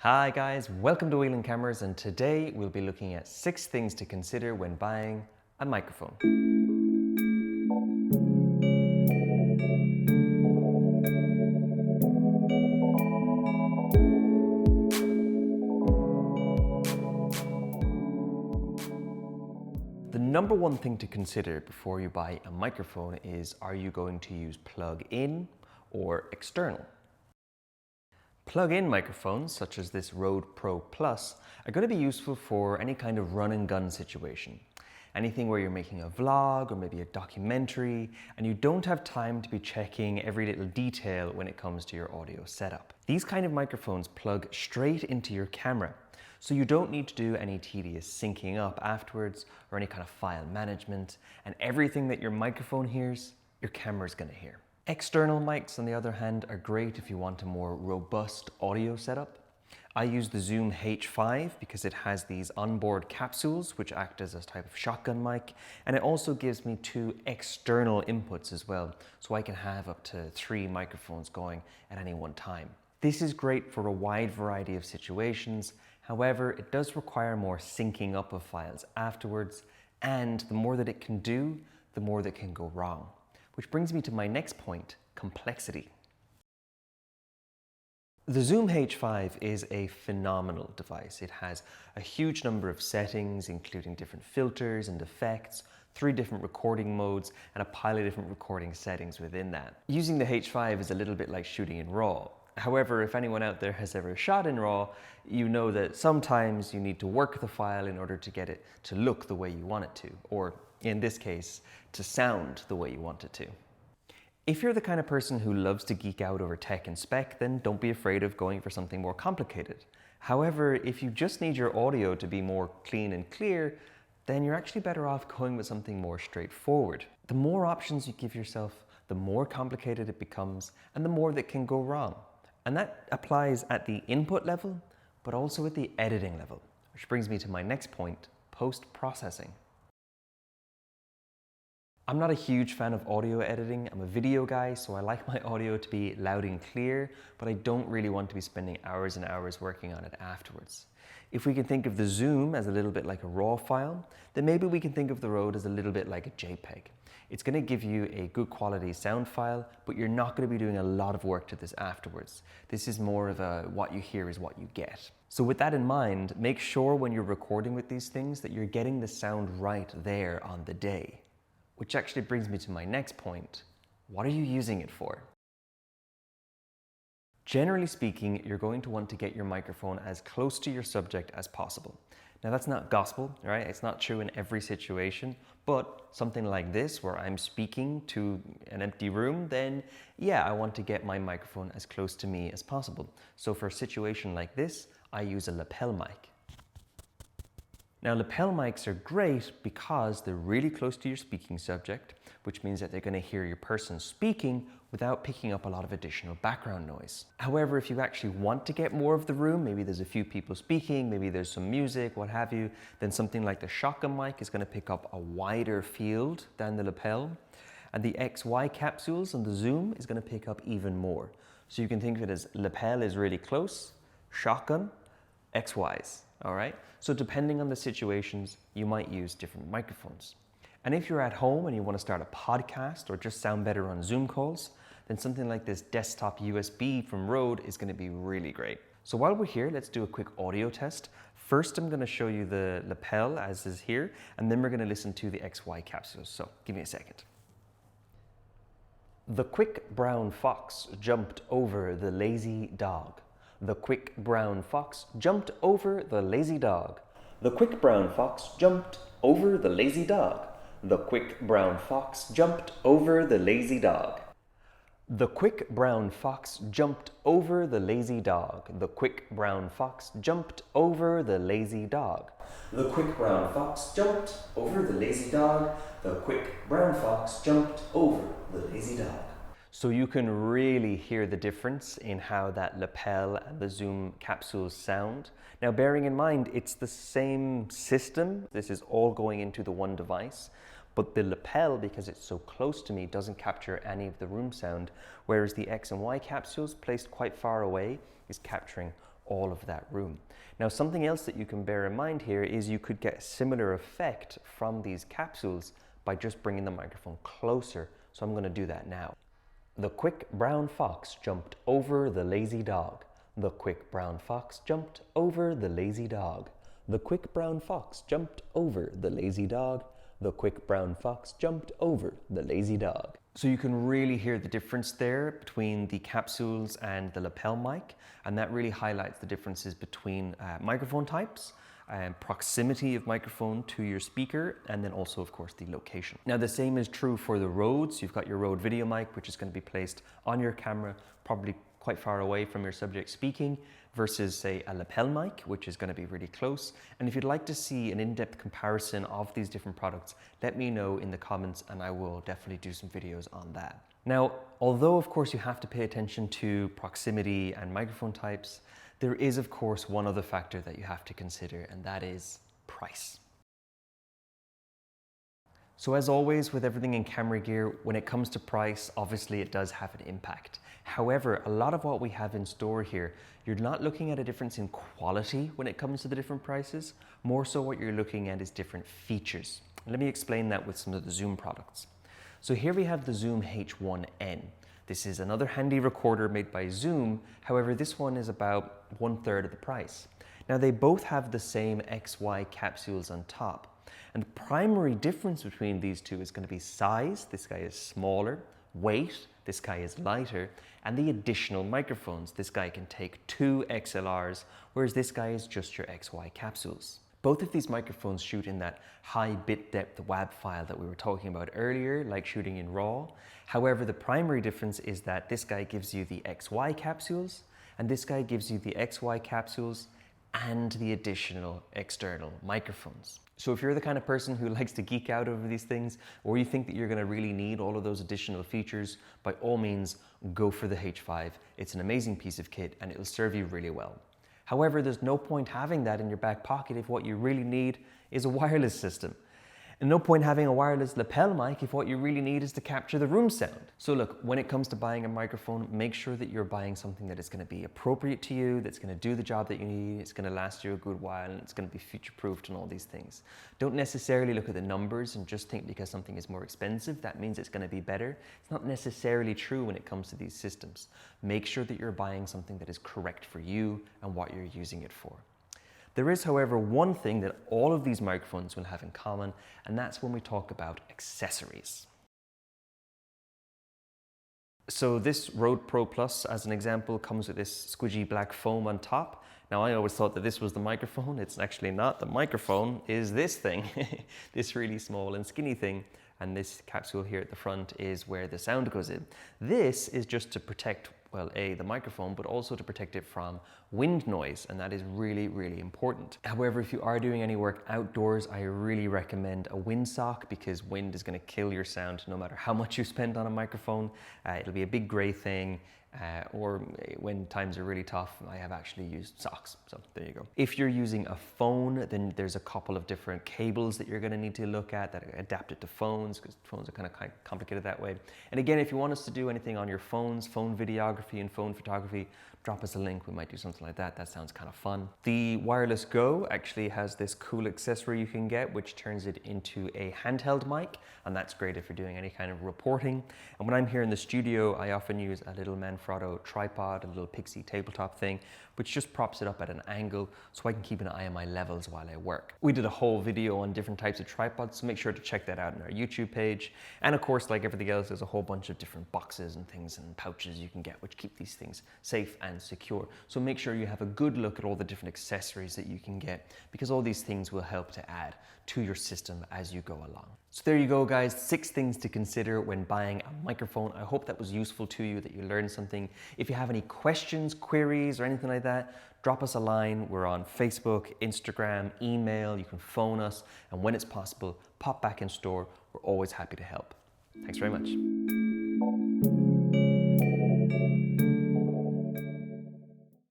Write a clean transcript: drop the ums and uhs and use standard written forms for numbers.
Hi guys, welcome to Whelan Cameras, and today we'll be looking at 6 things to consider when buying a microphone. The number one thing to consider before you buy a microphone is, are you going to use plug-in or external? Plug-in microphones, such as this Rode Pro Plus, are going to be useful for any kind of run and gun situation. Anything where you're making a vlog or maybe a documentary and you don't have time to be checking every little detail when it comes to your audio setup. These kind of microphones plug straight into your camera, so you don't need to do any tedious syncing up afterwards or any kind of file management, and everything that your microphone hears, your camera's going to hear. External mics, on the other hand, are great if you want a more robust audio setup. I use the Zoom H5 because it has these onboard capsules which act as a type of shotgun mic, and it also gives me 2 external inputs as well, so I can have up to 3 microphones going at any one time. This is great for a wide variety of situations. However, it does require more syncing up of files afterwards, and the more that it can do, the more that can go wrong. Which brings me to my next point, complexity. The Zoom H5 is a phenomenal device. It has a huge number of settings, including different filters and effects, 3 different recording modes, and a pile of different recording settings within that. Using the H5 is a little bit like shooting in RAW. However, if anyone out there has ever shot in RAW, you know that sometimes you need to work the file in order to get it to look the way you want it to, or in this case, to sound the way you want it to. If you're the kind of person who loves to geek out over tech and spec, then don't be afraid of going for something more complicated. However, if you just need your audio to be more clean and clear, then you're actually better off going with something more straightforward. The more options you give yourself, the more complicated it becomes, and the more that can go wrong. And that applies at the input level, but also at the editing level, which brings me to my next point, post-processing. I'm not a huge fan of audio editing. I'm a video guy, so I like my audio to be loud and clear, but I don't really want to be spending hours and hours working on it afterwards. If we can think of the Zoom as a little bit like a RAW file, then maybe we can think of the Rode as a little bit like a JPEG. It's going to give you a good quality sound file, but you're not going to be doing a lot of work to this afterwards. This is more of a what you hear is what you get. So with that in mind, make sure when you're recording with these things that you're getting the sound right there on the day. Which actually brings me to my next point. What are you using it for? Generally speaking, you're going to want to get your microphone as close to your subject as possible. Now that's not gospel, right? It's not true in every situation, but something like this where I'm speaking to an empty room, then yeah, I want to get my microphone as close to me as possible. So for a situation like this, I use a lapel mic. Now, lapel mics are great because they're really close to your speaking subject, which means that they're going to hear your person speaking without picking up a lot of additional background noise. However, if you actually want to get more of the room, maybe there's a few people speaking, maybe there's some music, what have you, then something like the shotgun mic is going to pick up a wider field than the lapel. And the XY capsules on the Zoom is going to pick up even more. So you can think of it as lapel is really close, shotgun, XYs. All right, so depending on the situations, you might use different microphones. And if you're at home and you want to start a podcast or just sound better on Zoom calls, then something like this desktop USB from Rode is going to be really great. So while we're here, let's do a quick audio test. First, I'm going to show you the lapel as is here, and then we're going to listen to the XY capsules. So give me a second. The quick brown fox jumped over the lazy dog. The quick brown fox jumped over the lazy dog. The quick brown fox jumped over the lazy dog. The quick brown fox jumped over the lazy dog. The quick brown fox jumped over the lazy dog. The quick brown fox jumped over the lazy dog. The quick brown fox jumped over the lazy dog. The quick brown fox jumped over the lazy dog. So you can really hear the difference in how that lapel and the Zoom capsules sound. Now, bearing in mind, it's the same system. This is all going into the one device, but the lapel, because it's so close to me, doesn't capture any of the room sound, whereas the X and Y capsules placed quite far away is capturing all of that room. Now, something else that you can bear in mind here is you could get a similar effect from these capsules by just bringing the microphone closer. So I'm going to do that now. The quick brown fox jumped over the lazy dog. The quick brown fox jumped over the lazy dog. The quick brown fox jumped over the lazy dog. The quick brown fox jumped over the lazy dog. So you can really hear the difference there between the capsules and the lapel mic, and that really highlights the differences between microphone types, proximity of microphone to your speaker, and then also, of course, the location. Now, the same is true for the Rodes. You've got your Rode video mic, which is going to be placed on your camera, probably quite far away from your subject speaking, versus, say, a lapel mic, which is going to be really close. And if you'd like to see an in-depth comparison of these different products, let me know in the comments and I will definitely do some videos on that. Now, although of course you have to pay attention to proximity and microphone types, there is of course one other factor that you have to consider, and that is price. So as always with everything in camera gear, when it comes to price, obviously it does have an impact. However, a lot of what we have in store here, you're not looking at a difference in quality when it comes to the different prices. More so what you're looking at is different features. Let me explain that with some of the Zoom products. So here we have the Zoom H1N. This is another handy recorder made by Zoom. However, this one is about 1/3 of the price. Now they both have the same XY capsules on top. And the primary difference between these two is going to be size. This guy is smaller. Weight. This guy is lighter. And the additional microphones. This guy can take 2 XLRs, whereas this guy is just your XY capsules. Both of these microphones shoot in that high bit depth WAV file that we were talking about earlier, like shooting in RAW. However, the primary difference is that this guy gives you the XY capsules, and this guy gives you the XY capsules and the additional external microphones. So if you're the kind of person who likes to geek out over these things, or you think that you're going to really need all of those additional features, by all means, go for the H5. It's an amazing piece of kit and it'll serve you really well. However, there's no point having that in your back pocket if what you really need is a wireless system. And no point having a wireless lapel mic if what you really need is to capture the room sound. So look, when it comes to buying a microphone, make sure that you're buying something that is going to be appropriate to you, that's going to do the job that you need, it's going to last you a good while, and it's going to be future-proofed and all these things. Don't necessarily look at the numbers and just think because something is more expensive, that means it's going to be better. It's not necessarily true when it comes to these systems. Make sure that you're buying something that is correct for you and what you're using it for. There is, however, one thing that all of these microphones will have in common, and that's when we talk about accessories. So this Rode Pro Plus, as an example, comes with this squidgy black foam on top. Now, I always thought that this was the microphone. It's actually not. The microphone is this thing, this really small and skinny thing. And this capsule here at the front is where the sound goes in. This is just to protect, well, the microphone, but also to protect it from wind noise, and that is really, really important. However, if you are doing any work outdoors, I really recommend a windsock, because wind is going to kill your sound no matter how much you spend on a microphone. It'll be a big gray thing. Or when times are really tough, I have actually used socks. So there you go. If you're using a phone, then there's a couple of different cables that you're going to need to look at that are adapted to phones, because phones are kind of complicated that way. And again, if you want us to do anything on your phones, phone videography and phone photography, drop us a link. We might do something like that. That sounds kind of fun. The Wireless Go actually has this cool accessory you can get, which turns it into a handheld mic. And that's great if you're doing any kind of reporting. And when I'm here in the studio, I often use a little Manfrotto tripod, a little Pixie tabletop thing, which just props it up at an angle so I can keep an eye on my levels while I work. We did a whole video on different types of tripods, so make sure to check that out on our YouTube page. And of course, like everything else, there's a whole bunch of different boxes and things and pouches you can get, which keep these things safe and secure. So make sure you have a good look at all the different accessories that you can get, because all these things will help to add to your system as you go along. So there you go, guys, 6 things to consider when buying a microphone. I hope that was useful to you, that you learned something. If you have any questions, queries, or anything like that, drop us a line. We're on Facebook, Instagram, email. You can phone us, and when it's possible, pop back in store. We're always happy to help. Thanks very much.